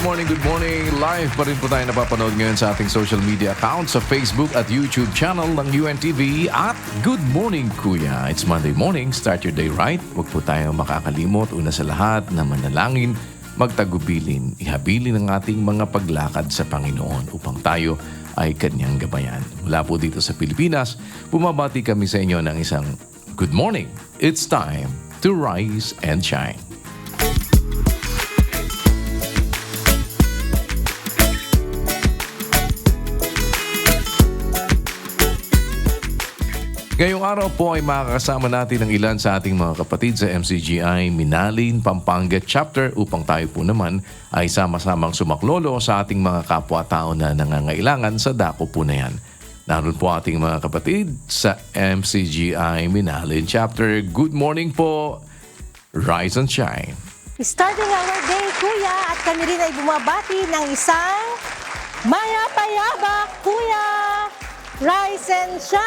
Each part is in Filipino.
morning, good morning. Live pa rin po tayo napapanood ngayon sa ating social media accounts sa Facebook at YouTube channel ng UNTV at Good Morning Kuya. It's Monday morning, start your day right. Huwag po tayong makakalimot, una sa lahat na manalangin, magtagubilin, ihabilin ang ating mga paglakad sa Panginoon upang tayo ay Kanyang gabayan. Mula po dito sa Pilipinas, bumabati kami sa inyo ng isang good morning. It's time to rise and shine. Ngayong araw po ay makakasama natin ang ilan sa ating mga kapatid sa MCGI Minalin, Pampanga Chapter upang tayo po naman ay sama-samang sumaklolo sa ating mga kapwa-tao na nangangailangan sa dako po na yan. Naroon po ating mga kapatid sa MCGI Minalin Chapter. Good morning po. Rise and shine. Starting our day, Kuya, at kami rin ay bumabati ng isang mayapayabak, Kuya! Rise and shine!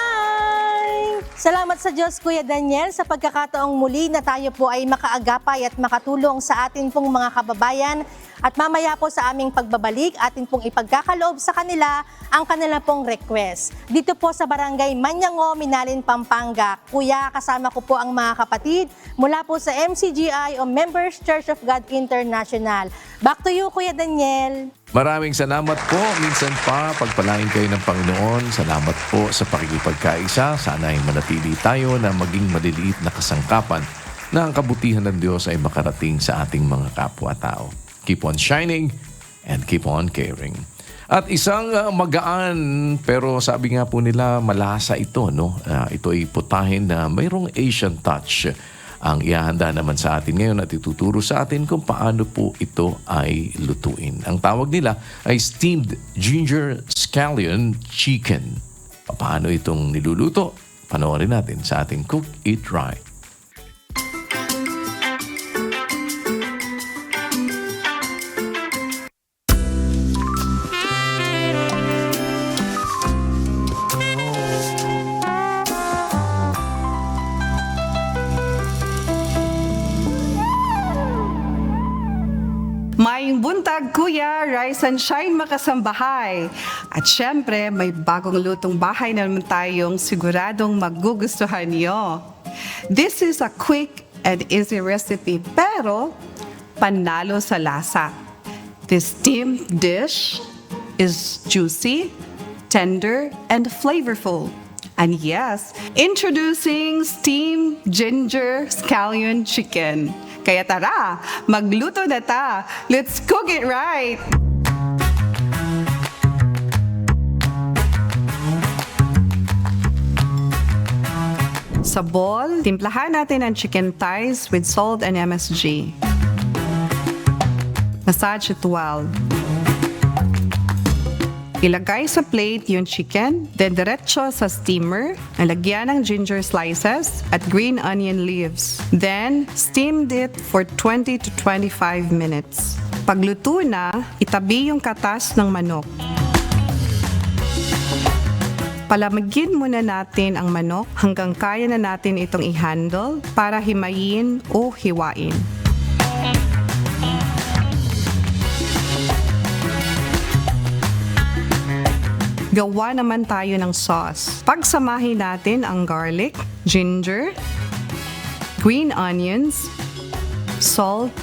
Salamat sa Diyos, Kuya Daniel, sa pagkakataong muli na tayo po ay makaagapay at makatulong sa atin pong mga kababayan. At mamaya po sa aming pagbabalik, atin pong ipagkakaloob sa kanila ang kanila pong request. Dito po sa Barangay Manyango, Minalin, Pampanga. Kuya, kasama ko po ang mga kapatid mula po sa MCGI o Members Church of God International. Back to you, Kuya Daniel. Maraming salamat po. Minsan pa, pagpalain kayo ng Panginoon. Salamat po sa pakikipagkaisa. Sana ay manatili tayo na maging maliliit na kasangkapan na ang kabutihan ng Diyos ay makarating sa ating mga kapwa-tao. Keep on shining and keep on caring. At isang magaan, pero sabi nga po nila malasa ito, no? Ito ay putahin na mayroong Asian touch. Ang ihahanda naman sa atin ngayon at ituturo sa atin kung paano po ito ay lutuin. Ang tawag nila ay steamed ginger scallion chicken. Paano itong niluluto? Panoorin natin sa ating Cook It Right. Maayong buntag, Kuya, rise and shine makasambahay. At syempre, may bagong lutong bahay na naman tayong siguradong magugustuhan niyo. This is a quick and easy recipe, pero panalo sa lasa. This steamed dish is juicy, tender, and flavorful. And yes, introducing steamed ginger scallion chicken. Kaya tara, magluto na ta. Let's cook it right! Sa bowl, timplahan natin ang chicken thighs with salt and MSG. Massage it well. Ilagay sa plate yung chicken, then diretso sa steamer, lagyan ng ginger slices at green onion leaves. Then, steamed it for 20 to 25 minutes. Pagluto na, itabi yung katas ng manok. Palamigin muna natin ang manok hanggang kaya na natin itong i-handle para himayin o hiwain. Gawa naman tayo ng sauce. Pagsamahin natin ang garlic, ginger, green onions, salt,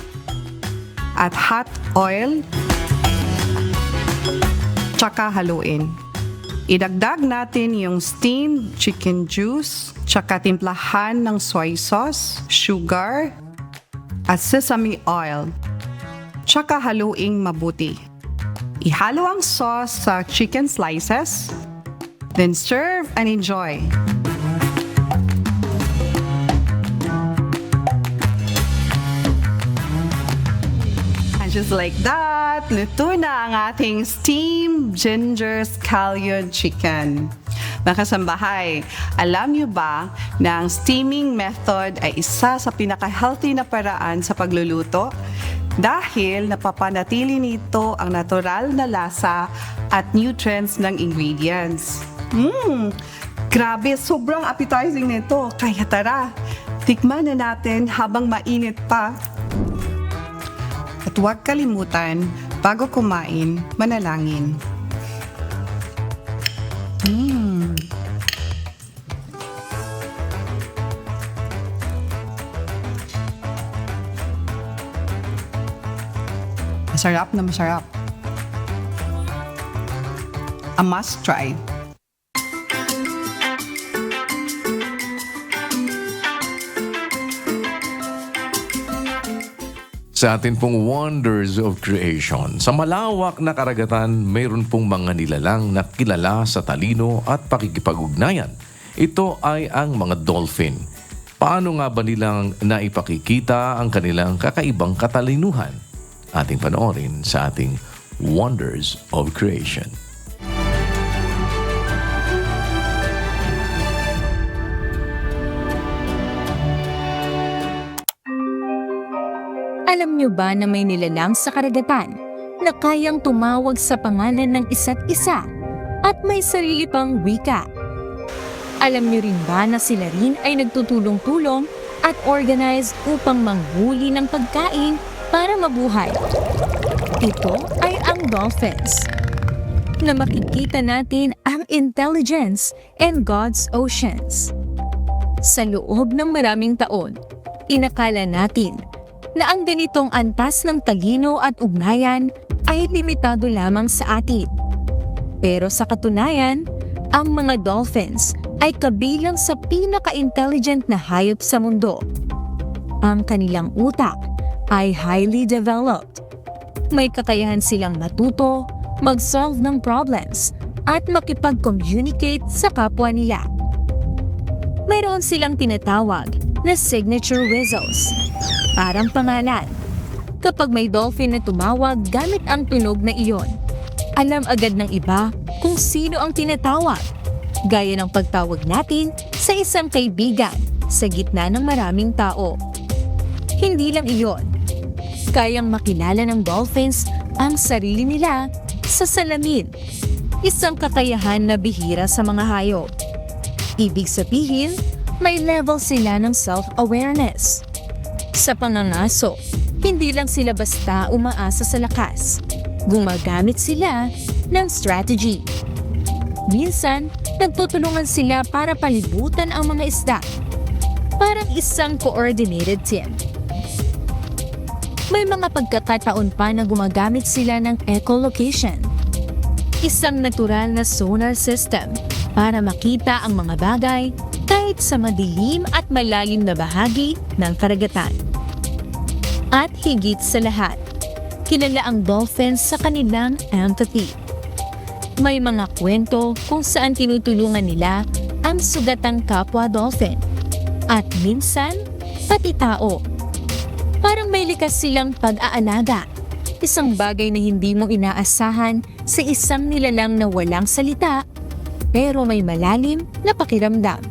at hot oil, tsaka haluin. Idagdag natin yung steamed chicken juice, tsaka timplahan ng soy sauce, sugar, at sesame oil. Tsaka haluing mabuti. Ihalo ang sauce sa chicken slices, then serve and enjoy. And just like that, luto na ang ating steamed ginger scallion chicken. Mga kasambahay, alam niyo ba na ang steaming method ay isa sa pinaka-healthy na paraan sa pagluluto? Dahil napapanatili nito ang natural na lasa at nutrients ng ingredients. Grabe, sobrang appetizing nito. Kaya tara, tikman na natin habang mainit pa. At huwag kalimutan, bago kumain, manalangin. Masarap na masarap. A must try. Sa atin pong Wonders of Creation, sa malawak na karagatan, mayroon pong mga nilalang na kilala sa talino at pakikipag-ugnayan. Ito ay ang mga dolphin. Paano nga ba nilang naipakikita ang kanilang kakaibang katalinuhan? Ating panoorin sa ating Wonders of Creation. Alam niyo ba na may nilalang sa karagatan na kayang tumawag sa pangalan ng isa't isa at may sarili pang wika? Alam niyo rin ba na sila rin ay nagtutulong-tulong at organize upang manghuli ng pagkain para mabuhay? Ito ay ang dolphins. Na makikita natin ang intelligence in God's oceans. Sa loob ng maraming taon, inakala natin na ang ganitong antas ng talino at ugnayan ay limitado lamang sa atin. Pero sa katunayan, ang mga dolphins ay kabilang sa pinaka-intelligent na hayop sa mundo. Ang kanilang utak ay highly developed. May kakayahan silang matuto, mag-solve ng problems, at makipag-communicate sa kapwa nila. Mayroon silang tinatawag na signature whistles. Parang pangalan. Kapag may dolphin na tumawag gamit ang tunog na iyon, alam agad ng iba kung sino ang tinatawag. Gaya ng pagtawag natin sa isang kaibigan sa gitna ng maraming tao. Hindi lang iyon. Kayang makilala ng dolphins ang sarili nila sa salamin. Isang kakayahan na bihira sa mga hayop. Ibig sabihin, may level sila ng self-awareness. Sa pangangaso, hindi lang sila basta umaasa sa lakas. Gumagamit sila ng strategy. Minsan, nagtutulungan sila para palibutan ang mga isda. Parang isang coordinated team. May mga pagkakataon pa na gumagamit sila ng echolocation. Isang natural na sonar system para makita ang mga bagay kahit sa madilim at malalim na bahagi ng karagatan. At higit sa lahat, kilala ang dolphins sa kanilang empathy. May mga kwento kung saan tinutulungan nila ang sugatang kapwa dolphin at minsan pati tao. Parang may likas silang pag-aalaga, isang bagay na hindi mo inaasahan sa isang nilalang na walang salita pero may malalim na pakiramdam.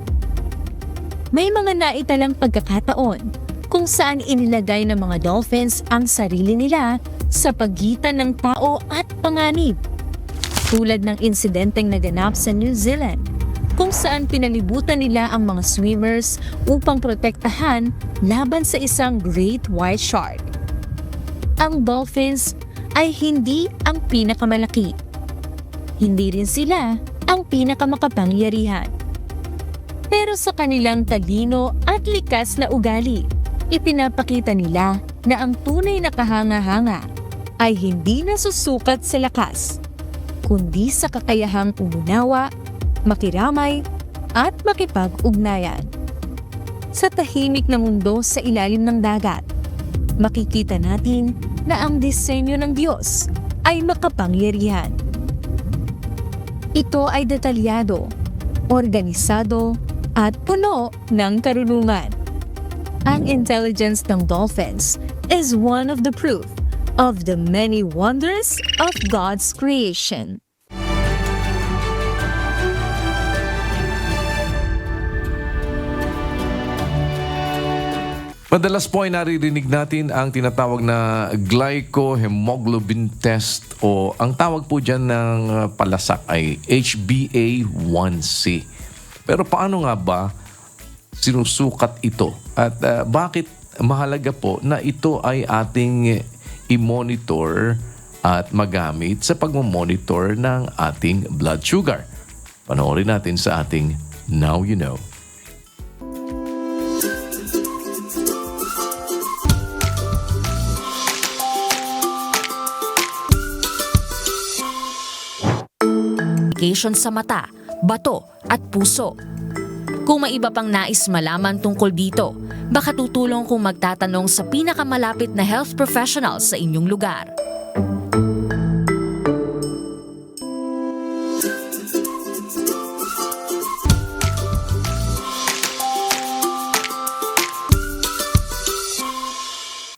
May mga naitalang pagkakataon kung saan inilagay ng mga dolphins ang sarili nila sa pagitan ng tao at panganib. Tulad ng insidenteng naganap sa New Zealand, kung saan pinalibutan nila ang mga swimmers upang protektahan laban sa isang great white shark. Ang dolphins ay hindi ang pinakamalaki. Hindi rin sila ang pinakamakapangyarihan. Pero sa kanilang talino at likas na ugali, ipinapakita nila na ang tunay na kahanga-hanga ay hindi nasusukat sa lakas, kundi sa kakayahang umunawa, makiramay, at makipag-ugnayan. Sa tahimik na mundo sa ilalim ng dagat, makikita natin na ang disenyo ng Diyos ay makapangyarihan. Ito ay detalyado, organisado, at puno ng karunungan. Ang intelligence ng dolphins is one of the proof of the many wonders of God's creation. Madalas po ay naririnig natin ang tinatawag na glycohemoglobin test o ang tawag po dyan ng palasak ay HbA1c. Pero paano nga ba sinusukat ito? At bakit mahalaga po na ito ay ating i-monitor at magamit sa pagmamonitor ng ating blood sugar. Panoorin natin sa ating Now You Know. Complication sa mata, bato at puso. Kung may iba pang nais malaman tungkol dito, baka tutulong kung magtatanong sa pinakamalapit na health professional sa inyong lugar.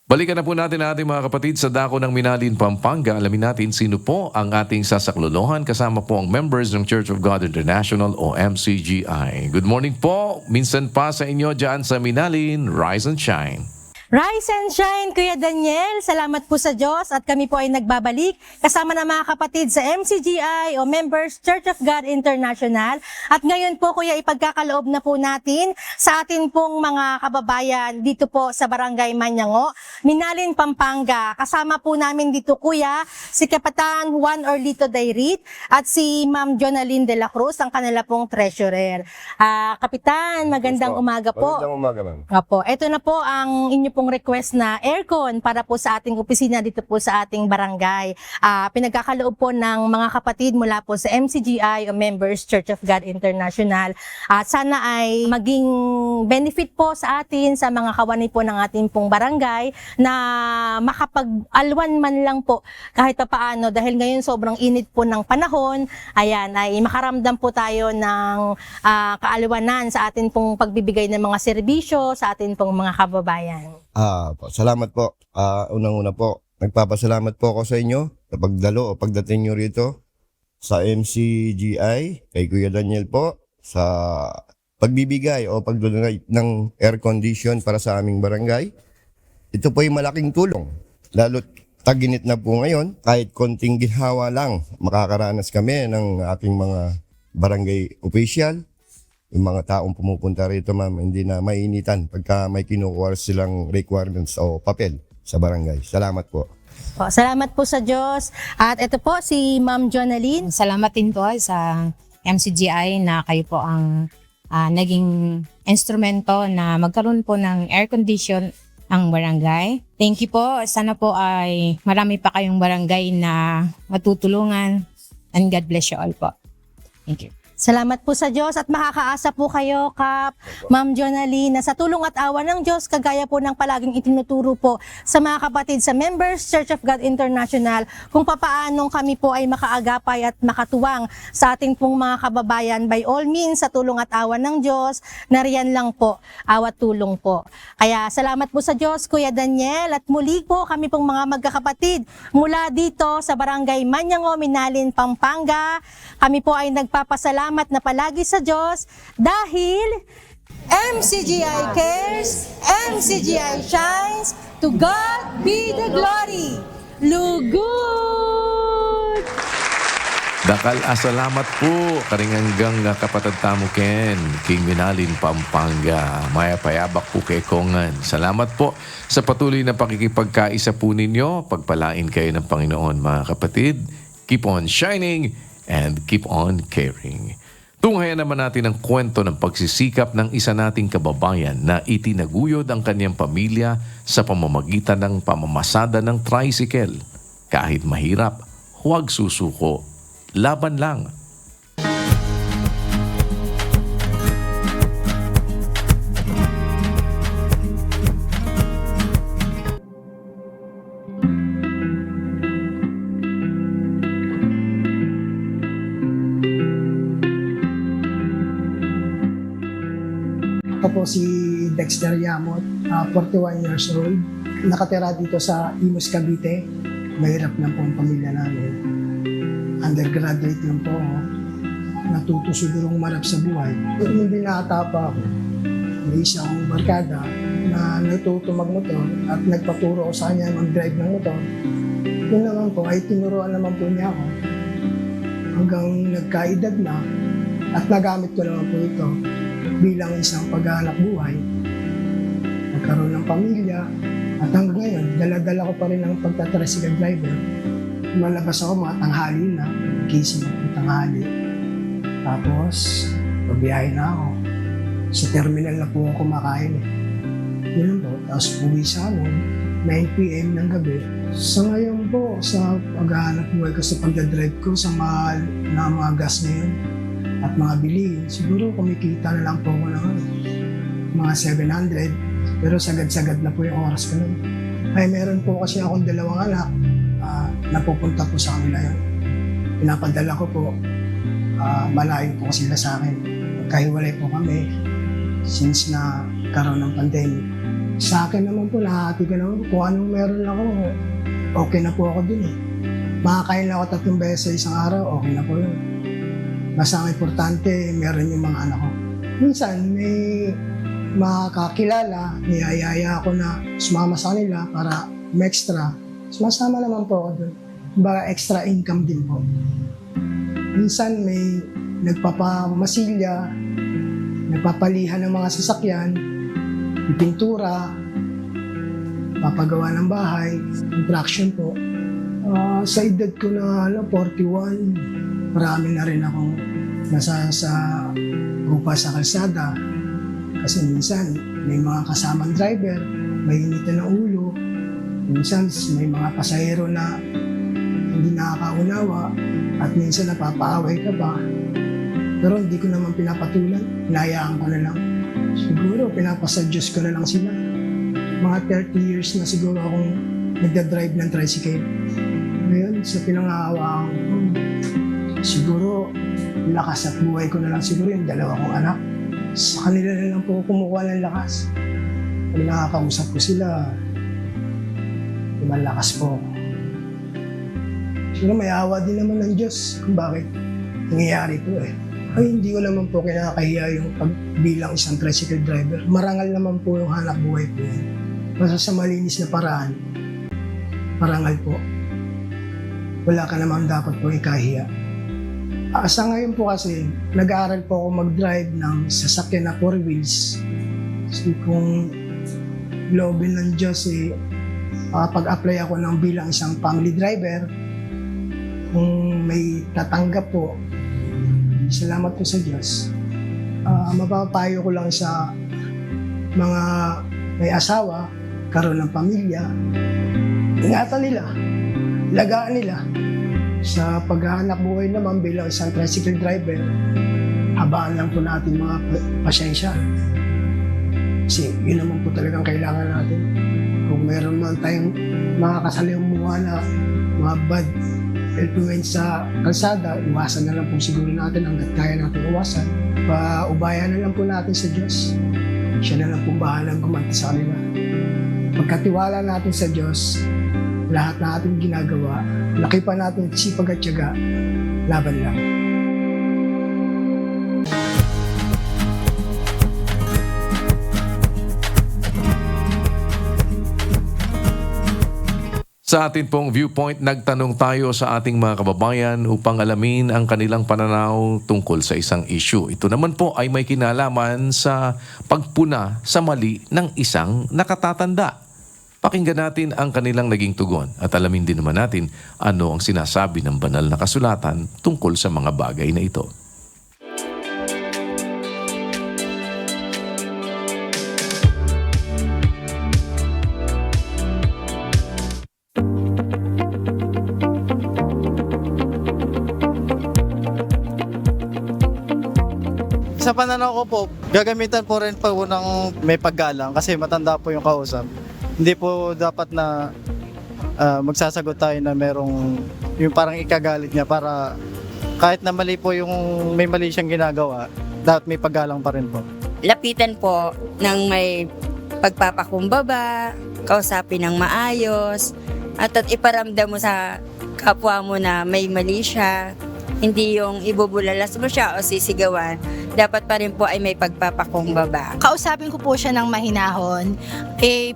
Balikan na po natin ating mga kapatid sa dako ng Minalin, Pampanga. Alamin natin sino po ang ating sasaklolohan kasama po ang members ng Church of God International o MCGI. Good morning po. Minsan pa sa inyo dyan sa Minalin. Rise and shine. Rise and shine, Kuya Daniel. Salamat po sa Diyos at kami po ay nagbabalik kasama ng mga kapatid sa MCGI o Members Church of God International. At ngayon po, Kuya, ipagkakaloob na po natin sa atin pong mga kababayan dito po sa Barangay Manyango, Minalin, Pampanga. Kasama po namin dito, Kuya, si Kapitan Juan Orlito Dairit at si Ma'am Jonaline de la Cruz, ang kanila pong treasurer. Kapitan, magandang umaga po. Magandang umaga, ma'am. Opo, ito na po ang inyo pong request na aircon para po sa ating opisina dito po sa ating barangay. Pinagkakaloob po ng mga kapatid mula po sa MCGI o Members Church of God International. At sana ay maging benefit po sa atin, sa mga kawani po ng ating pong barangay na makapag-alwan man lang po kahit pa paano dahil ngayon sobrang init po ng panahon. Ayan, ay makaramdam po tayo ng kaalwanan sa atin pong pagbibigay ng mga serbisyo sa atin pong mga kababayan. Salamat po. Unang-una po, nagpapasalamat po ako sa inyo sa pagdalo o pagdating nyo rito sa MCGI, kay Kuya Daniel po, sa pagbibigay o pagdonate ng air condition para sa aming barangay. Ito po ay malaking tulong, lalo't tag-init na po ngayon, kahit konting ginhawa lang, makakaranas kami ng aking mga barangay official. Yung mga taong pumupunta rito, ma'am, hindi na mainitan pagka may kinukuha silang requirements o papel sa barangay. Salamat po. Salamat po sa Diyos. At ito po si Ma'am Jonaline. Salamat din po sa MCGI na kayo po ang naging instrumento na magkaroon po ng air condition ang barangay. Thank you po. Sana po ay marami pa kayong barangay na matutulungan, and God bless you all po. Thank you. Salamat po sa Diyos at makakaasa po kayo, Kap, Ma'am Jonaline, na sa tulong at awa ng Diyos, kagaya po ng palaging itinuturo po sa mga kapatid sa Members Church of God International, kung papaanong kami po ay makaagapay at makatuwang sa ating pong mga kababayan. By all means, sa tulong at awa ng Diyos, nariyan lang po, awat tulong po. Kaya salamat po sa Diyos, Kuya Daniel, at muli po kami pong mga magkakapatid mula dito sa Barangay Manyango, Minalin, Pampanga. Kami po ay nagpapasalamat na palagi sa Diyos dahil MCGI cares, MCGI shines, to God be the glory. Lugod! Dakal salamat po karinganggang kapatid tamo Ken, King Minalin, Pampanga. Maya payabak po kay Kongan. Salamat po sa patuloy na pakikipagkaisa po ninyo. Pagpalain kayo ng Panginoon, mga kapatid. Keep on shining and keep on caring. Tunghayan naman natin ang kwento ng pagsisikap ng isa nating kababayan na itinaguyod ang kanyang pamilya sa pamamagitan ng pamamasada ng tricycle. Kahit mahirap, huwag susuko. Laban lang. Ako po si Dexter Yamot, 41 years old. Nakatira dito sa Imus, Cavite. Mahirap lang po ang pamilya namin. Undergraduate lang po ako. Natuto sigurong marap sa buhay. Nung binata pa ako, may isa akong barkada na natuto magmotor at nagpaturo ko sa kanya mag-drive ng motor. Yun naman po ay tinuruan naman po niya ako. Hanggang nagkaedad na at nagamit ko naman po ito bilang isang paghahanap buhay, nagkaroon ng pamilya, at hanggang ngayon, dala-dala ko pa rin ang pagtatricycle driver. malabas ako mga tanghali na, gising ako tanghali. Tapos, babiyahe na ako. Sa terminal na po ako kumakain eh. Yun po. Tapos uwi sa amin, 9 p.m. ng gabi. Sa ngayon po, sa paghahanap buhay ko sa pagdadrive ko, sa mahal na mga gas ngayon at mga bilihin, siguro kumikita na lang po ako ng mga 700. Pero sagad-sagad na po yung oras ko nun. Ay meron po kasi akong 2 anak. Napupunta po sa kanila yun. Pinapadala ko po. Malayo po sila sa akin. Magkahiwalay po kami since na karoon ng pandemic. Sa akin naman po, nahati ko naman kung anong meron ako, okay na po ako dun eh. Makakain lang ako 3 beses sa isang araw, okay na po yun. Basta ang importante, meron yung mga anak ko. Minsan, may makakilala, niyayaya ako na sumama sa kanila para may extra. Sumasama naman po ako dun. Baga extra income din po. Minsan may nagpapamasilya, nagpapalihan ng mga sasakyan, pintura, papagawa ng bahay, construction po. Sa edad ko na 41, marami na rin akong nasa sa grupa sa kalsada. Kasi minsan may mga kasamang driver, mainitan ng ulo. Minsan may mga pasahero na hindi nakakaunawa at minsan napapaaway ka pa. Pero hindi ko naman pinapatulan, hinayaan ko na lang. Siguro pinapasa Diyos ko na lang sila. Mga 30 years na siguro akong nagdadrive ng tricycle. Ngayon, sa pinangahawaan ko, siguro lakas at buhay ko na lang siguro yung 2 kong anak. Sa kanila na lang po kumukuha ng lakas. Pag nakakausap ko sila, malakas po. Siguro may awa din naman ng Diyos kung bakit nangyayari po eh. Ay, hindi ko naman po kinakahiya yung bilang isang tricycle driver. Marangal naman po yung hanap buhay po yan. Basta sa malinis na paraan, marangal po. Wala ka naman dapat po ikahiya. Sa ngayon po kasi, nag-aaral po ako mag-drive ng sasakyan na 4 wheels. So kung loobin ng Diyos eh, pag-apply ako ng bilang isang family driver, kung may tatanggap po, salamat po sa Diyos. Mapapayo ko lang sa mga may asawa, karoon ng pamilya, ingatan nila, lagaan nila. Sa paghahanap buhay naman bilang isang tricycle driver, habaan lang po natin mga pasyensya. Kasi yun naman po talagang kailangan natin. Kung meron man tayong mga kasalimuha na mga bad influence sa kalsada, iwasan na lang po siguro natin hanggat kaya natin iwasan. Paubayan na lang po natin sa Diyos. Siya na lang po bahalang gumanti sa kanila. Pagkatiwala natin sa Diyos, lahat na ating ginagawa, laki pa natin sipag at tiyaga, laban lang. Sa atin pong viewpoint, nagtanong tayo sa ating mga kababayan upang alamin ang kanilang pananaw tungkol sa isang issue. Ito naman po ay may kinalaman sa pagpuna sa mali ng isang nakatatanda. Pakinggan natin ang kanilang naging tugon at alamin din naman natin ano ang sinasabi ng banal na kasulatan tungkol sa mga bagay na ito. Sa pananaw ko po, gagamitan po rin po ng may paggalang kasi matanda po yung kausap. Hindi po dapat na magsasagot tayo na merong yung parang ikagalit niya para kahit na mali po yung may mali siyang ginagawa, dapat may paggalang pa rin po. Lapitan po ng may pagpapakumbaba, kausapin ng maayos, at iparamdam mo sa kapwa mo na may mali siya. Hindi yung ibubulalas mo siya o sisigawan. Dapat pa rin po ay may pagpapakumbaba. Kausapin ko po siya ng mahinahon.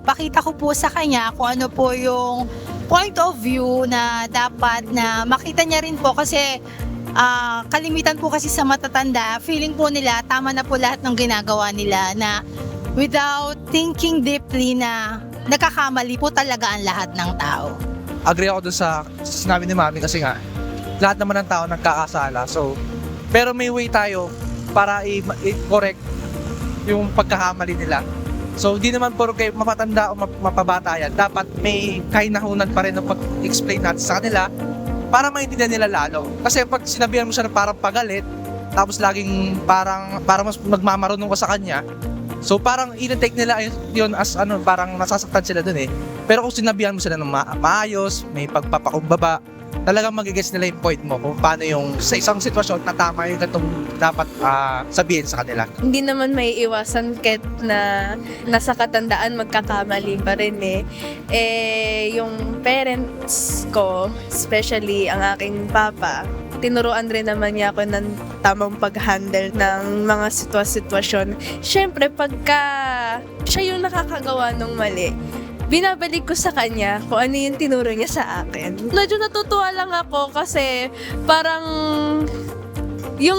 Pakita ko po sa kanya kung ano po yung point of view na dapat na makita niya rin po kasi kalimitan po kasi sa matatanda, feeling po nila tama na po lahat ng ginagawa nila na without thinking deeply na nagkakamali po talaga ang lahat ng tao. agree ako dun sa sinabi ni Mami kasi nga, lahat naman ng tao nagkakasala. So, pero may way tayo para i-correct yung pagkakamali nila. So, di naman puro kayo mapatanda o mapabata yan. Dapat may kahinahunan pa rin ng pag-explain natin sa kanila para maintindihan nila lalo. Kasi pag sinabihan mo siya na parang pagalit, tapos laging parang mas magmamarunong ka sa kanya, so parang in-take nila yun as parang nasasaktan sila dun eh. Pero kung sinabihan mo sila ng maayos, may pagpapakumbaba, talagang magigets nila yung point mo kung paano yung sa isang sitwasyon na tama yung itong dapat sabihin sa kanila. Hindi naman may iwasan kahit na nasa katandaan magkakamali pa rin eh. Yung parents ko, especially ang aking papa, tinuruan rin naman niya ako ng tamang pag-handle ng mga sitwasyon. Siyempre, pagka siya yung nakakagawa ng mali, binabalik ko sa kanya kung ano yung tinuro niya sa akin. Medyo natutuwa lang ako kasi parang yung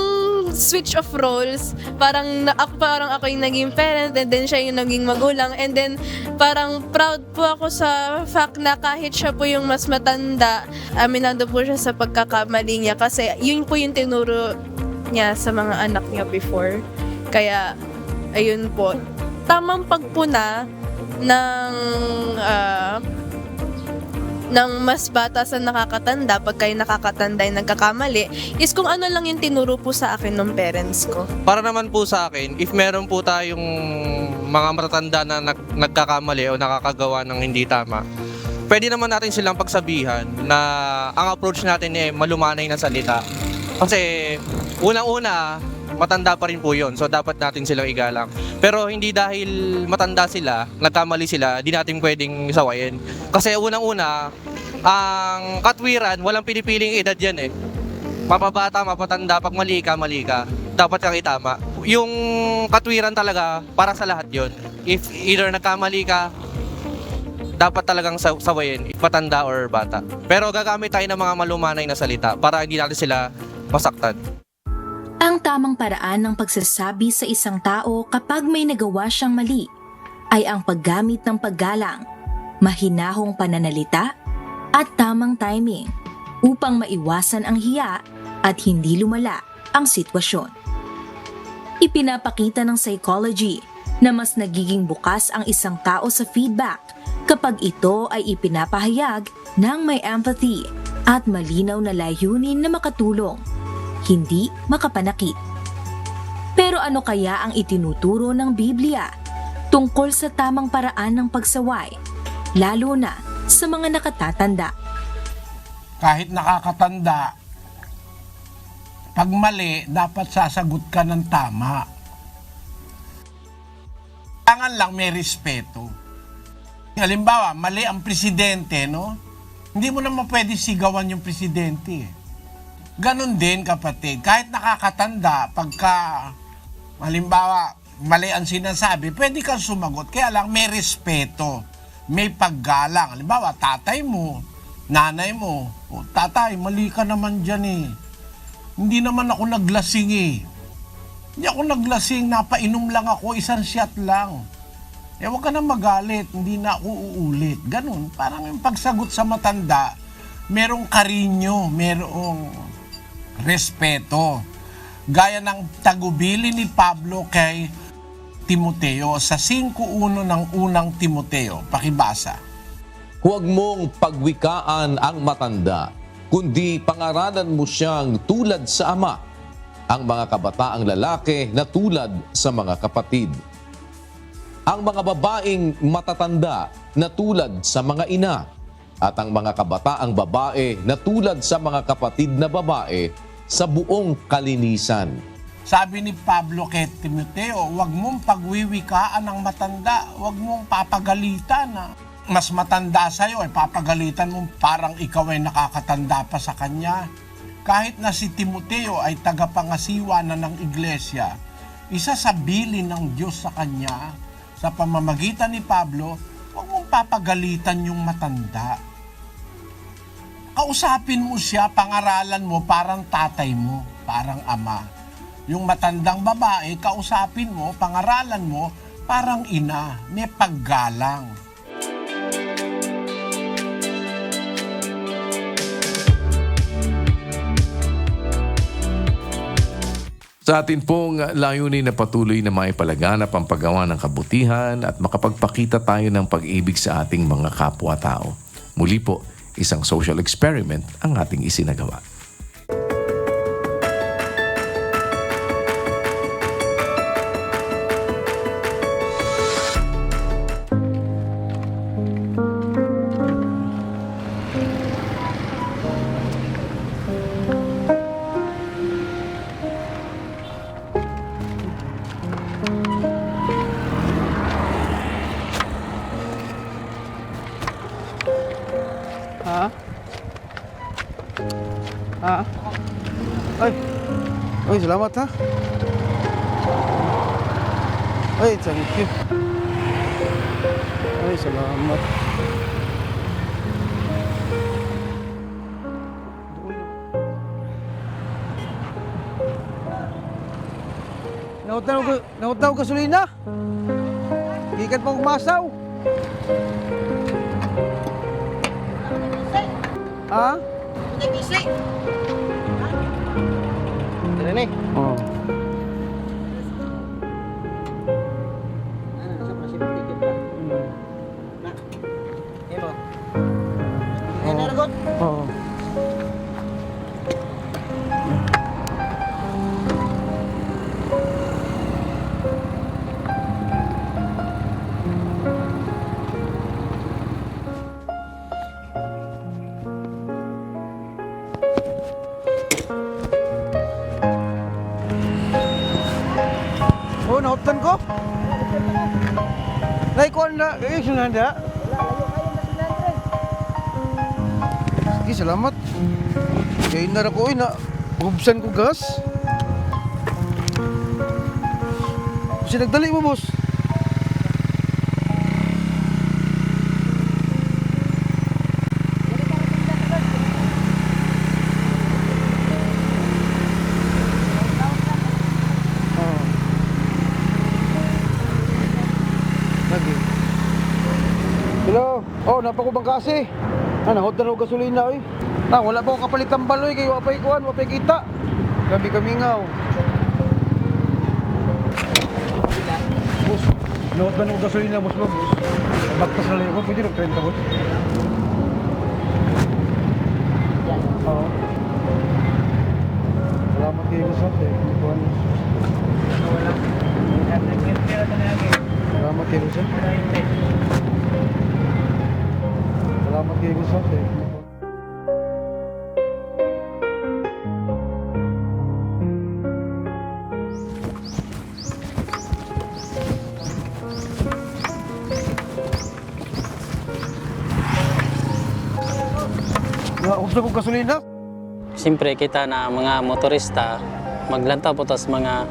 switch of roles, parang ako yung naging parent and then siya yung naging magulang, and then parang proud po ako sa fact na kahit siya po yung mas matanda, aminado po siya sa pagkakamali niya kasi yun po yung tinuro niya sa mga anak niya before. Kaya ayun po, tamang pagpuna ng mas bata sa nakakatanda pag kayo nakakatanda yung nagkakamali is kung ano lang yung tinuro po sa akin ng parents ko. Para naman po sa akin, if meron po tayong mga matatanda na nagkakamali o nakakagawa ng hindi tama, pwede naman natin silang pagsabihan na ang approach natin ay malumanay na salita. Kasi unang-una, matanda pa rin po yun. So, dapat natin silang igalang. Pero hindi dahil matanda sila, nagkamali sila, di natin pwedeng sawayin. Kasi unang-una, ang katwiran, walang pinipiling edad yan eh. Mapabata, mapatanda, pag mali ka, dapat kang itama. Yung katwiran talaga, para sa lahat yun. If either nagkamali ka, dapat talagang sawayin, matanda or bata. Pero gagamit tayo ng mga malumanay na salita para hindi natin sila masaktan. Ang tamang paraan ng pagsasabi sa isang tao kapag may nagawa siyang mali ay ang paggamit ng paggalang, mahinahong pananalita at tamang timing upang maiwasan ang hiya at hindi lumala ang sitwasyon. Ipinapakita ng psychology na mas nagiging bukas ang isang tao sa feedback kapag ito ay ipinapahayag ng may empathy at malinaw na layunin na makatulong, hindi makapanakit. Pero ano kaya ang itinuturo ng Biblia tungkol sa tamang paraan ng pagsaway, lalo na sa mga nakatatanda? Kahit nakakatanda, pag mali, dapat sasagot ka ng tama. Kailangan lang may respeto. Halimbawa, mali ang presidente, no? Hindi mo naman pwede sigawan yung presidente. Ganon din, kapatid. Kahit nakakatanda, pagka, halimbawa, mali ang sinasabi, pwede kang sumagot. Kaya lang, may respeto. May paggalang. Halimbawa, tatay mo, nanay mo, tatay, mali ka naman dyan eh. Hindi naman ako naglasing eh. Hindi ako naglasing, napainom lang ako, isang shot lang. Huwag ka na magalit, hindi na ako uulit. Ganon, parang yung pagsagot sa matanda, merong karinyo, merong respeto. Gaya ng tagubili ni Pablo kay Timoteo sa 5:1 ng unang Timoteo. Pakibasa. Huwag mong pagwikaan ang matanda, kundi pangaralan mo siyang tulad sa ama, ang mga kabataang lalaki na tulad sa mga kapatid. Ang mga babaeng matatanda na tulad sa mga ina, at ang mga kabataang babae na tulad sa mga kapatid na babae sa buong kalinisan. Sabi ni Pablo kay Timoteo, huwag mong pagwiwikaan ang matanda, huwag mong papagalitan. Mas matanda sa'yo, papagalitan mo parang ikaw ay nakakatanda pa sa kanya. Kahit na si Timoteo ay tagapangasiwa na ng iglesia, isasabilin ng Diyos sa kanya sa pamamagitan ni Pablo, huwag mong papagalitan yung matanda. Kausapin mo siya, pangaralan mo parang tatay mo, parang ama. Yung matandang babae, kausapin mo, pangaralan mo parang ina, may paggalang. Sa atin pong layunin na patuloy na maipalaganap ang paggawa ng kabutihan at makapagpakita tayo ng pag-ibig sa ating mga kapwa-tao. Muli po, isang social experiment ang ating isinagawa. Ha? Ha? Ay. Ay, salamat ha. Ay, thank you. Ay, salamat. Nautaw gasolina. Ikat pang kumasaw. Ha? Ini. Oh. Oh. Oh, nautan ko. Naikuan na, sinanda. Sige, salamat. Kaya na ako, hubsan ko gas. Kasi nagdali mo, boss. Lagi. Hello. Oh, napakubang kasi. Nahod na ng gasolina, oy. Wala pa akong kapalit ng baloy, kayo wapay kuhan, wapay kita. Kami ngaw. Boss, nahod na ng gasolina, boss. Bagtas na lang ako, pwede ng 30, boss. Oo. Salamat kayo, boss. Salamat kayo, boss. Salamat kayo, boss. Ubos na kong gasolina. Siyempre kita na mga motorista maglantaw po tas mga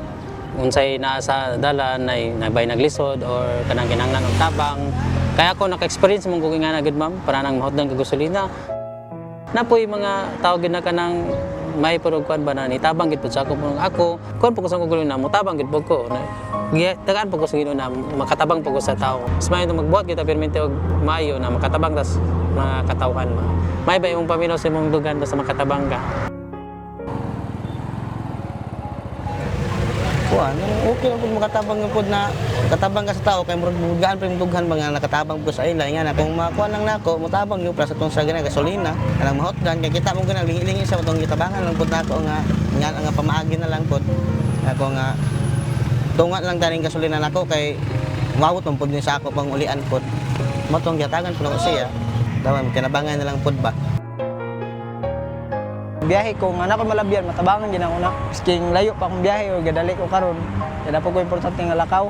unsay naa sa dalan ay nabay naglisod or kanang kinahanglan og tabang. Kaya ako naka-experience mong kung nga na good ma'am para nang mahudlan ka gasolina. Napoy mga tao gid na kanang may purog kuan ba na ni tabang gid pud sa ako kuan po ko sa gasolina mo tabang gid pud ko. Tagaan po ko sa Ginoo na makatabang po ko sa tao. Mas may magbuhat kita permente og maayo na makatabang tas mga katawhan ma. May ba yung paminaw sa imong dugan basta makatabang ka? Kuan, okay pud makatabang pud na katabang ka sa tao kay murag bugaan pa yung dughan mga nakatabang po sa ila nga na kung makuha lang nako motabang yung para sa tong sa ganang gasolina kanang mahotdan kay kita mo ganang lingi-lingi sa tong gitabangan lang pud nako nga pamaagi na lang pud ako nga tunga lang daring gasolina nako kay mawot man pud ni sa ako pang ulian pud mo tong gitagan pud siya daw kinabangan na lang pud ba. Biyahe ko nga na ko malabyan matabangan din ako na sking layo pa akong biyahe o gadali ko karon kaya po ko importante nga lakaw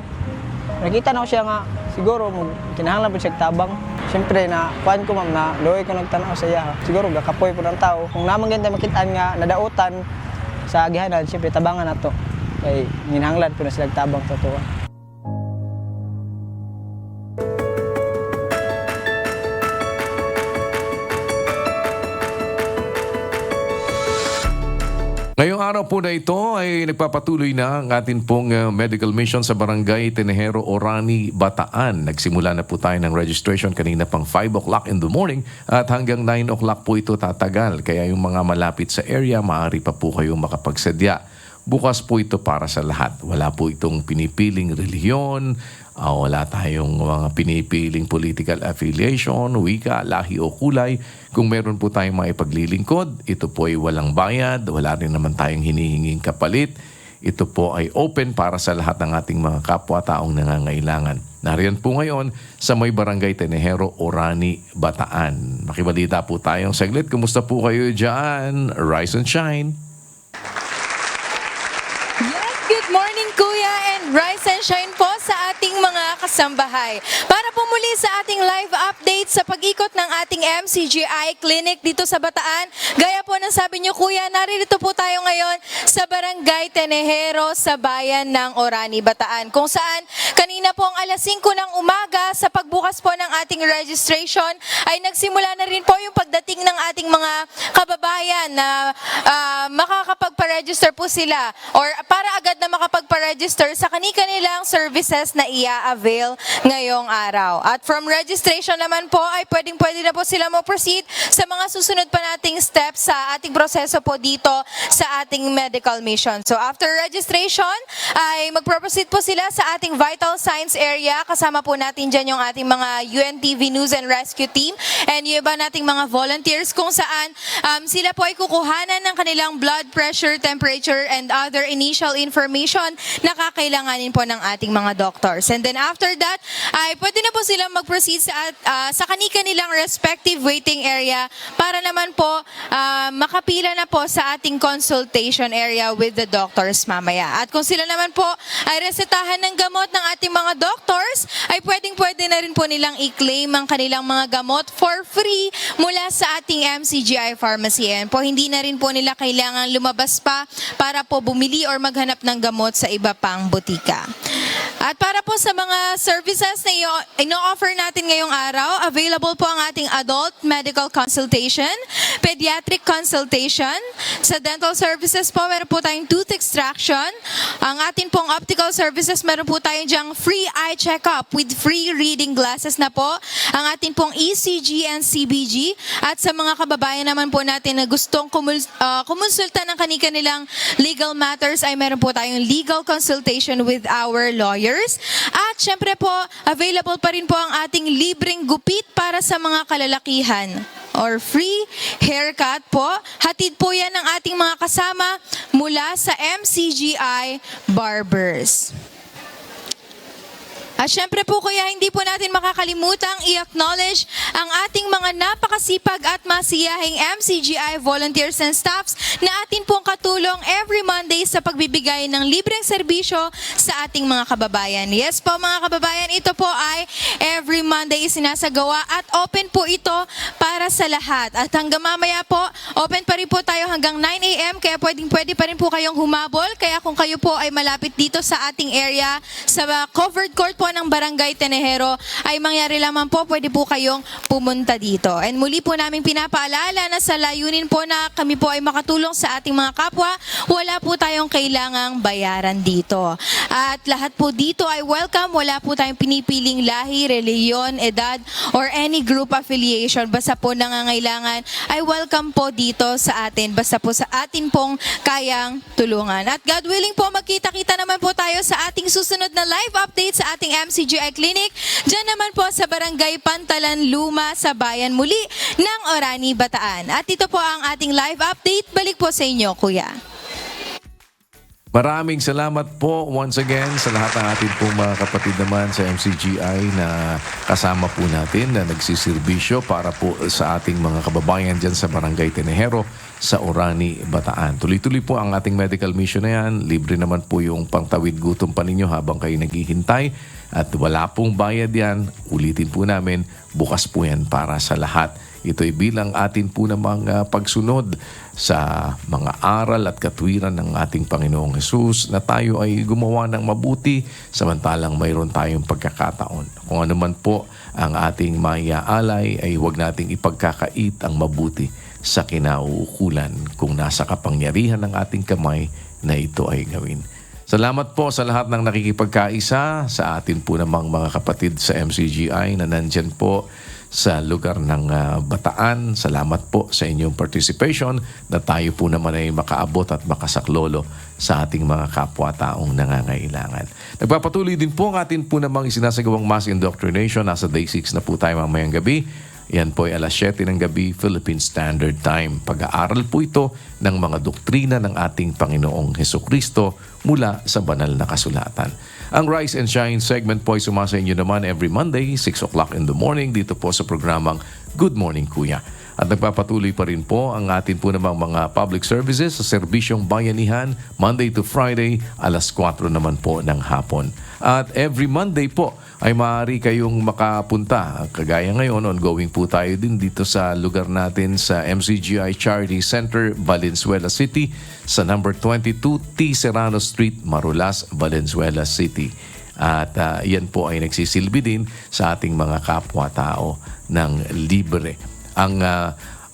nakita na ko siya nga siguro kinahanglan po siya tabang siyempre na kuan ko ma'am na loy ko nagtanaw sa iya siguro gakapoy po ng tao kung naman ganito makitaan nga nadautan sa agihanan siyempre tabangan na to kay kinahanglan po na sila tabang totoo. Ngayong araw po na ito ay nagpapatuloy na ang atin pong medical mission sa Barangay Tenejero, Orani, Bataan. Nagsimula na po tayo ng registration kanina pang 5 o'clock in the morning at hanggang 9 o'clock po ito tatagal. Kaya yung mga malapit sa area, maaari pa po kayong makapagsadya. bukas po ito para sa lahat. Wala po itong pinipiling relihiyon, wala tayong mga pinipiling political affiliation, wika, lahi o kulay. Kung meron po tayong mga ipaglilingkod, ito po ay walang bayad, wala rin naman tayong hinihinging kapalit. Ito po ay open para sa lahat ng ating mga kapwa-taong nangangailangan. Nariyan po ngayon sa may Barangay Tenejero, Orani, Bataan. Makibalita po tayong saglit. Kumusta po kayo dyan? Rise and shine. Yes, good morning Kuya and rise and shine po sa ating mga kasambahay. Para po muli sa ating live update sa pag-ikot ng ating MCGI Clinic dito sa Bataan. Gaya po ng sabi niyo Kuya, naririto po tayo ngayon sa Barangay Tenejero sa bayan ng Orani, Bataan. Kung saan kanina po ang alas 5 ng umaga sa pagbukas po ng ating registration ay nagsimula na rin po yung pagdating ng ating mga kababayan na makakapagpa-register po sila or para agad na makapagpa-register sa kani-kanilang services na ia-avail ngayong araw. At from registration naman po ay pwedeng-pwede na po sila mag-proceed sa mga susunod pa nating steps sa ating proseso po dito sa ating medical mission. So after registration ay mag-proceed po sila sa ating vital signs area. Kasama po natin dyan yung ating mga UNTV News and Rescue Team and yung iba nating mga volunteers kung saan sila po ay kukuhanan ng kanilang blood pressure, temperature, and other initial information na kakailanganin po ng ating mga doctors. And then after that, ay pwede na po silang mag-proceed sa kanilang respective waiting area para naman po makapila na po sa ating consultation area with the doctors mamaya. At kung sila naman po ay resetahan ng gamot ng ating mga doctors, ay pwedeng-pwede na rin po nilang i-claim ang kanilang mga gamot for free mula sa ating MCGI Pharmacy. And po, hindi na rin po nila kailangan lumabas pa para po bumili or maghanap ng gamot sa iba pang butika. At para po sa mga services na ino-offer natin ngayong araw, available po ang ating adult medical consultation, pediatric consultation. Sa dental services po, meron po tayong tooth extraction. Ang atin pong optical services, meron po tayong dyang free eye check-up with free reading glasses na po. Ang atin pong ECG and CBG. At sa mga kababayan naman po natin na gustong kumonsulta ng kanilang legal matters, ay meron po tayong legal consultation with our lawyers. At syempre po, available pa rin po ang ating libreng gupit para sa mga kalalakihan or free haircut po. Hatid po yan ng ating mga kasama mula sa MCGI Barbers. At syempre po kuya, hindi po natin makakalimutang i-acknowledge ang ating mga napakasipag at masiyahing MCGI volunteers and staffs na atin pong katulong every Monday sa pagbibigay ng libreng serbisyo sa ating mga kababayan. Yes po mga kababayan, ito po ay every Monday isinasagawa at open po ito para sa lahat. At hanggang mamaya po, open pa rin po tayo hanggang 9 a.m. kaya pwede pa rin po kayong humabol. Kaya kung kayo po ay malapit dito sa ating area, sa covered court po ng Barangay Tenejero, ay mangyari lamang po, pwede po kayong pumunta dito. And muli po namin pinapaalala na sa layunin po na kami po ay makatulong sa ating mga kapwa, wala po tayong kailangang bayaran dito. At lahat po dito ay welcome, wala po tayong pinipiling lahi, reliyon, edad, or any group affiliation. Basta po nangangailangan, ay welcome po dito sa atin. Basta po sa atin pong kayang tulungan. At God willing po, magkita-kita naman po tayo sa ating susunod na live update sa ating MCGI Clinic. Diyan naman po sa Barangay Pantalan Luma sa bayan muli ng Orani, Bataan. At ito po ang ating live update. Balik po sa inyo, Kuya. Maraming salamat po once again sa lahat ng ating pong mga kapatid naman sa MCGI na kasama po natin na nagsisirbisyo para po sa ating mga kababayan dyan sa Barangay Tenejero sa Orani, Bataan. Tuloy-tuloy po ang ating medical mission na yan. Libre naman po yung pangtawid gutom pa ninyo habang kayo naghihintay. At wala pong bayad yan. Ulitin po namin, bukas po yan para sa lahat. Ito'y bilang atin po namang pagsunod sa mga aral at katwiran ng ating Panginoong Hesus na tayo ay gumawa ng mabuti samantalang mayroon tayong pagkakataon. Kung ano man po ang ating maiaalay ay huwag nating ipagkakait ang mabuti sa kinauukulan kung nasa kapangyarihan ng ating kamay na ito ay gawin. Salamat po sa lahat ng nakikipagkaisa sa atin po namang mga kapatid sa MCGI na nandyan po sa lugar ng Bataan. Salamat po sa inyong participation na tayo po naman ay makaabot at makasaklolo sa ating mga kapwa-taong nangangailangan. Nagpapatuloy din po ang atin po namang isinasagawang mass indoctrination. Nasa day 6 na po tayo mamayang gabi. Yan po ay alas 7 ng gabi, Philippine Standard Time. Pag-aaral po ito ng mga doktrina ng ating Panginoong Hesukristo mula sa banal na kasulatan. Ang Rise and Shine segment po ay sumasa inyo naman every Monday, 6 o'clock in the morning, dito po sa programang Good Morning Kuya. At nagpapatuloy pa rin po ang atin po namang mga public services sa serbisyong bayanihan, Monday to Friday, alas 4 naman po ng hapon. At every Monday po ay maaari kayong makapunta. Kagaya ngayon, ongoing po tayo din dito sa lugar natin sa MCGI Charity Center, Valenzuela City, sa number 22 T. Serrano Street, Marulas, Valenzuela City. At yan po ay nagsisilbi din sa ating mga kapwa-tao ng libre. Ang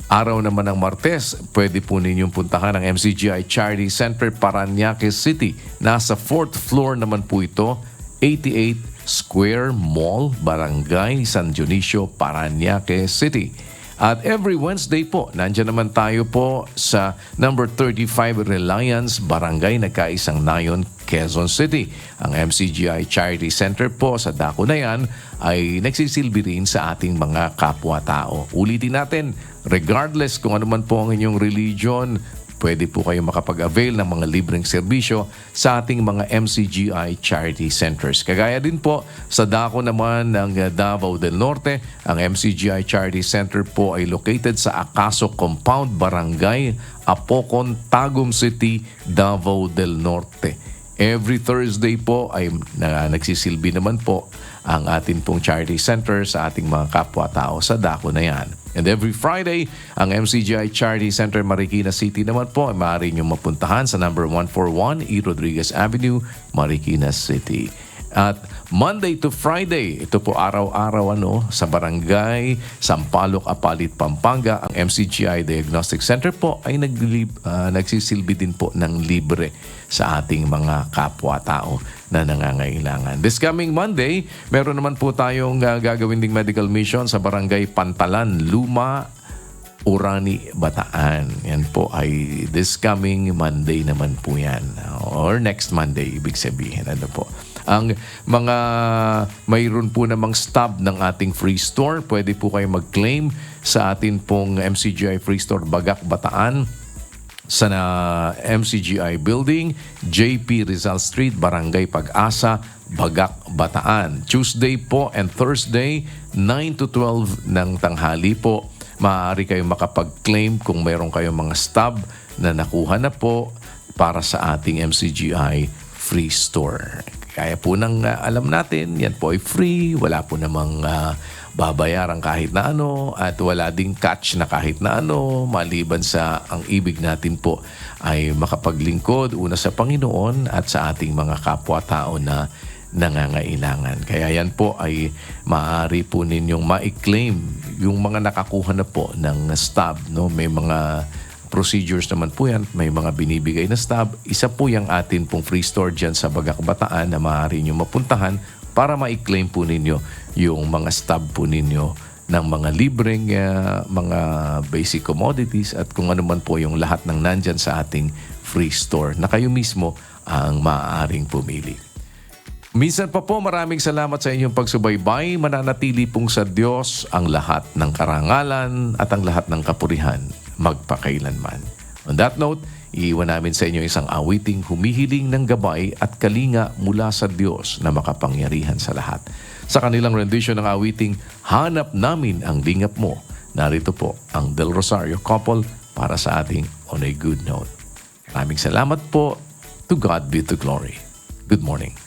araw naman ng Martes, pwede po ninyong puntahan ang MCGI Charity Center, Parañaque City. Nasa 4th floor naman po ito, 88 Square Mall, Barangay San Dionisio, Parañaque City. At every Wednesday po, nandiyan naman tayo po sa number 35 Reliance, Barangay Nagkaisang Nayon, Quezon City. Ang MCGI Charity Center po sa dako na yan ay nagsisilbi rin sa ating mga kapwa-tao. Ulitin natin, regardless kung ano man po ang inyong religion, pwede po kayo makapag-avail ng mga libreng serbisyo sa ating mga MCGI Charity Centers. Kagaya din po, sa dako naman ng Davao del Norte, ang MCGI Charity Center po ay located sa Acaso Compound, Barangay Apocon, Tagum City, Davao del Norte. Every Thursday po ay nagsisilbi naman po ang ating pong charity center sa ating mga kapwa-tao sa dako na yan. And every Friday, ang MCGI Charity Center Marikina City naman po ay maaari nyo mapuntahan sa number 141 E. Rodriguez Avenue, Marikina City. At Monday to Friday, ito po araw-araw sa Barangay Sampaloc, Apalit, Pampanga, ang MCGI Diagnostic Center po ay nagsisilbi din po ng libre sa ating mga kapwa-tao na nangangailangan. This coming Monday, meron naman po tayong gagawin ding medical mission sa Barangay Pantalan, Luma, Urani, Bataan. Yan po ay this coming Monday naman po yan. Or next Monday, ibig sabihin. Ano po? Ang mga mayroon po namang stub ng ating free store, pwede po kayo mag-claim sa atin pong MCGI Free Store Bagak, Bataan sa MCGI Building, JP Rizal Street, Barangay Pag-asa, Bagak, Bataan. Tuesday po and Thursday, 9 to 12 ng tanghali po. Maaari kayong makapag-claim kung mayroon kayong mga stub na nakuha na po para sa ating MCGI Free Store. Kaya po nang alam natin, yan po ay free, wala po namang babayaran kahit na ano, at wala ding catch na kahit na ano, maliban sa ang ibig natin po ay makapaglingkod una sa Panginoon at sa ating mga kapwa-tao na nangangailangan. Kaya yan po ay maaari po ninyong ma-claim yung mga nakakuha na po ng stub. No? May mga procedures naman po yan, may mga binibigay na stub. Isa po yung atin pong free store dyan sa Bagak, Bataan na maaari nyo mapuntahan para ma-claim po ninyo yung mga stub po ninyo ng mga libreng mga basic commodities at kung ano man po yung lahat ng nandyan sa ating free store na kayo mismo ang maaaring pumili. Minsan pa po, maraming salamat sa inyong pagsubaybay. Mananatili pong sa Diyos ang lahat ng karangalan at ang lahat ng kapurihan magpakailanman. On that note, iiwan namin sa inyo isang awiting humihiling ng gabay at kalinga mula sa Diyos na makapangyarihan sa lahat. Sa kanilang rendition ng awiting, Hanap Namin ang Lingap Mo. Narito po ang Del Rosario Couple para sa ating On a Good Note. Maraming salamat po. To God be the glory. Good morning.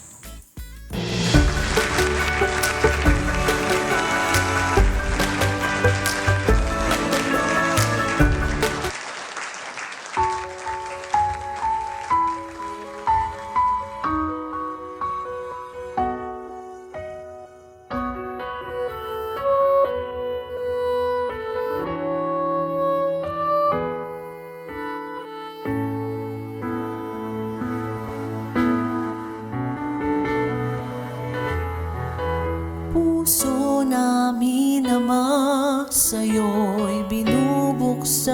Puso namin, Ama, sa'yo'y binubuksan.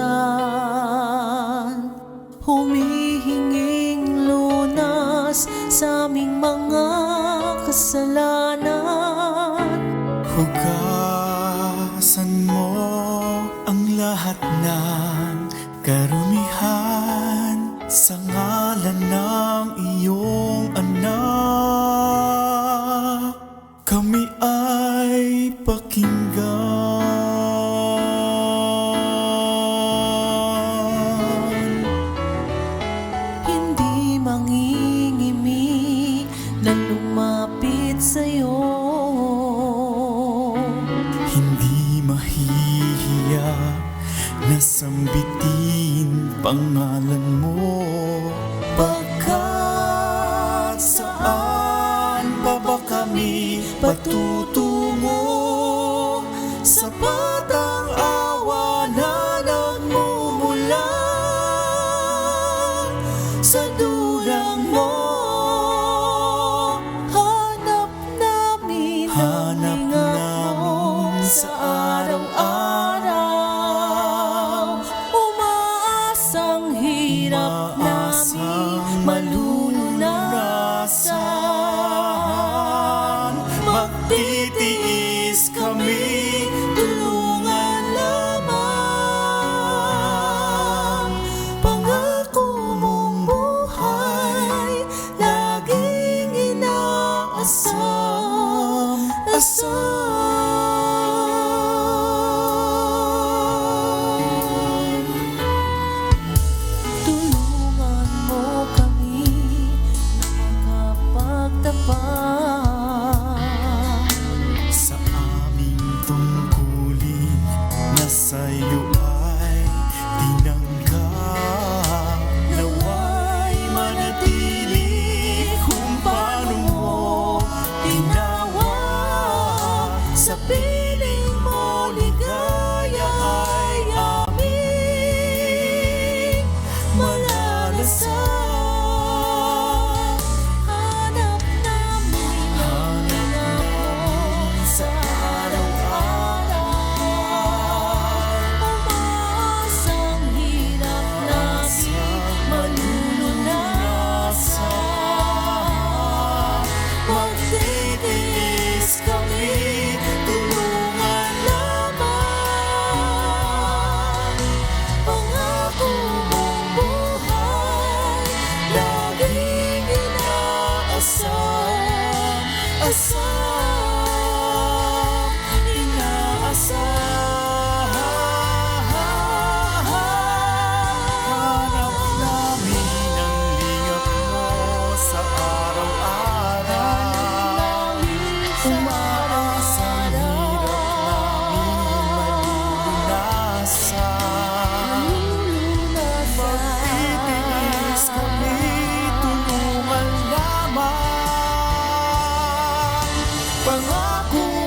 Humihinging lunas sa aming mga kasalanan. Hugasan mo ang lahat ng karumihan sa ngalan ng iyong anak. Kami ay pakinggan. Hindi mangingimi na lumapit sa'yo. Hindi mahihiya na sambitin pangalan mo. Pagkat saan pa ba kami patutungo? Sapat ang awa na nagmumula sa dulang mo. Hanap namin ang ingat mo sa araw-araw. Umaasang hirap namin malulunasan. Magtitiis kami, tulungan lamang. Pangako mong buhay, laging inaasam. Tulungan mo kami makapagtapat sa aming tungkulin na sa'yo ay tinanggap. Naway manatili kung paano mo tinawag. Sa piling mo ligaya ay aming malalasan. Hanap namin ang ingat mo sa araw-araw. Umaasang hirap namin malulunasan. Magtitiis kami, tulungan lamang. Pangako mong buhay, laging inaasam. Hanap namin ang lingap mo sa araw-araw. Umaasang hirap namin malulunasan. Magtitiis kami, tulungan lamang. Pangako